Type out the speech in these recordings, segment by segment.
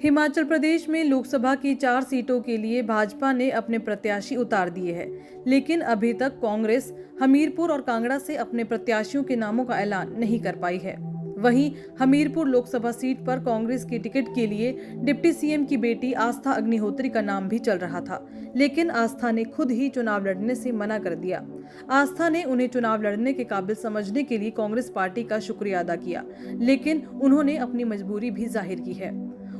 हिमाचल प्रदेश में लोकसभा की 4 सीटों के लिए भाजपा ने अपने प्रत्याशी उतार दिए हैं, लेकिन अभी तक कांग्रेस हमीरपुर और कांगड़ा से अपने प्रत्याशियों के नामों का ऐलान नहीं कर पाई है। वहीं हमीरपुर लोकसभा सीट पर कांग्रेस की टिकट के लिए डिप्टी सीएम की बेटी आस्था अग्निहोत्री का नाम भी चल रहा था, लेकिन आस्था ने खुद ही चुनाव लड़ने से मना कर दिया। आस्था ने उन्हें चुनाव लड़ने के काबिल समझने के लिए कांग्रेस पार्टी का शुक्रिया अदा किया, लेकिन उन्होंने अपनी मजबूरी भी जाहिर की है।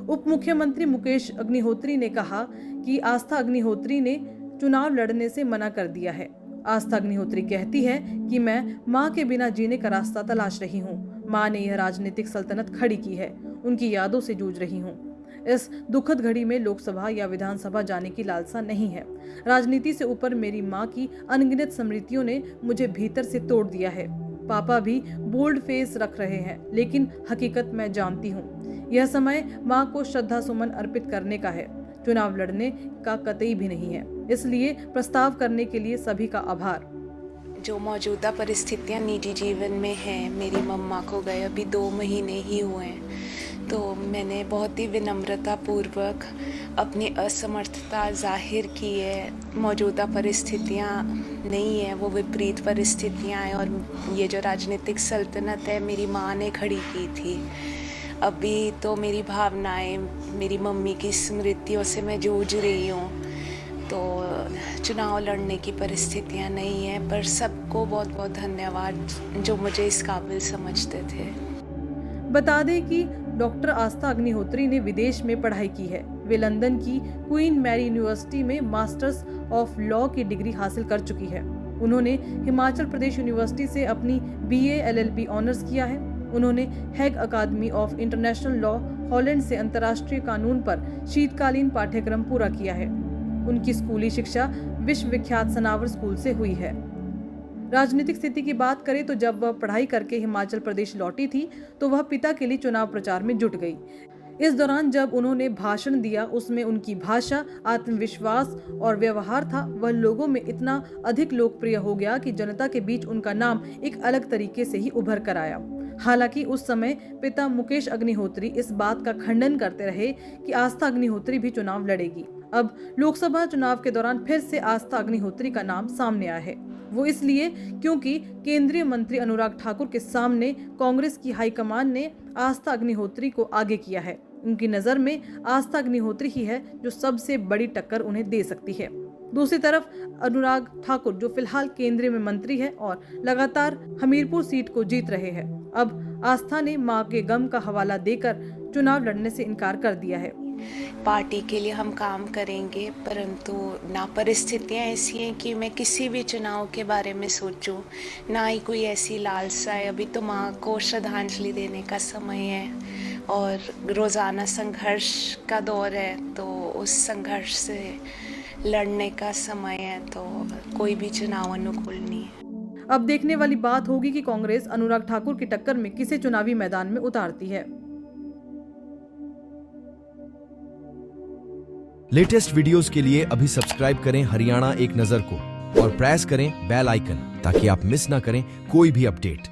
उप मुख्यमंत्री मुकेश अग्निहोत्री ने कहा कि आस्था अग्निहोत्री ने चुनाव लड़ने से मना कर दिया है। आस्था अग्निहोत्री कहती है कि मैं मां के बिना जीने का रास्ता तलाश रही हूं। मां ने यह राजनीतिक सल्तनत खड़ी की है, उनकी यादों से जूझ रही हूं। इस दुखद घड़ी में लोकसभा या विधानसभा जाने की लालसा नहीं है। राजनीति से ऊपर मेरी मां की अनगिनत स्मृतियों ने मुझे भीतर से तोड़ दिया है। पापा भी बोल्ड फेस रख रहे हैं, लेकिन हकीकत मैं जानती हूँ। यह समय मां को श्रद्धा सुमन अर्पित करने का है, चुनाव लड़ने का कतई भी नहीं है। इसलिए प्रस्ताव करने के लिए सभी का आभार। जो मौजूदा परिस्थितियां निजी जीवन में हैं, मेरी मम्मा को गए अभी 2 महीने ही हुए हैं, तो मैंने बहुत ही विनम्रता पूर्वक अपनी असमर्थता जाहिर की है। मौजूदा परिस्थितियां नहीं है, वो विपरीत परिस्थितियां हैं और ये जो राजनीतिक सल्तनत है मेरी माँ ने खड़ी की थी। अभी तो मेरी भावनाएं, मेरी मम्मी की स्मृतियों से मैं जूझ रही हूँ, तो चुनाव लड़ने की परिस्थितियाँ नहीं हैं। पर सबको बहुत बहुत धन्यवाद जो मुझे इस काबिल समझते थे। बता दें कि डॉक्टर आस्था अग्निहोत्री ने विदेश में पढ़ाई की है। वे लंदन की क्वीन मैरी यूनिवर्सिटी में मास्टर्स ऑफ लॉ की डिग्री हासिल कर चुकी है। उन्होंने हिमाचल प्रदेश यूनिवर्सिटी से अपनी BA LLB ऑनर्स किया है। उन्होंने हैग अकादमी ऑफ इंटरनेशनल लॉ हॉलैंड से अंतर्राष्ट्रीय कानून पर शीतकालीन पाठ्यक्रम पूरा किया है। उनकी स्कूली शिक्षा विश्व विख्यात सनावर स्कूल से हुई है। राजनीतिक स्थिति की बात करें तो जब वह पढ़ाई करके हिमाचल प्रदेश लौटी थी तो वह पिता के लिए चुनाव प्रचार में जुट गई। इस दौरान जब उन्होंने भाषण दिया, उसमें उनकी भाषा, आत्मविश्वास और व्यवहार था, वह लोगों में इतना अधिक लोकप्रिय हो गया कि जनता के बीच उनका नाम एक अलग तरीके से ही उभर कर आया। हालांकि उस समय पिता मुकेश अग्निहोत्री इस बात का खंडन करते रहे कि आस्था अग्निहोत्री भी चुनाव लड़ेगी। अब लोकसभा चुनाव के दौरान फिर से आस्था अग्निहोत्री का नाम सामने आया है। वो इसलिए क्योंकि केंद्रीय मंत्री अनुराग ठाकुर के सामने कांग्रेस की हाईकमान ने आस्था अग्निहोत्री को आगे किया है। उनकी नजर में आस्था अग्निहोत्री ही है जो सबसे बड़ी टक्कर उन्हें दे सकती है। दूसरी तरफ अनुराग ठाकुर जो फिलहाल केंद्रीय में मंत्री है और लगातार हमीरपुर सीट को जीत रहे हैं, अब आस्था ने मां के गम का हवाला देकर चुनाव लड़ने से इनकार कर दिया है। पार्टी के लिए हम काम करेंगे, परंतु ना परिस्थितियाँ ऐसी हैं कि मैं किसी भी चुनाव के बारे में सोचूं, ना ही कोई ऐसी लालसा है। अभी तो माँ को श्रद्धांजलि देने का समय है और रोज़ाना संघर्ष का दौर है, तो उस संघर्ष से लड़ने का समय है, तो कोई भी चुनाव अनुकूल नहीं है। अब देखने वाली बात होगी कि कांग्रेस अनुराग ठाकुर की टक्कर में किसे चुनावी मैदान में उतारती है। लेटेस्ट वीडियोस के लिए अभी सब्सक्राइब करें हरियाणा एक नजर को और प्रेस करें बेल आइकन ताकि आप मिस ना करें कोई भी अपडेट।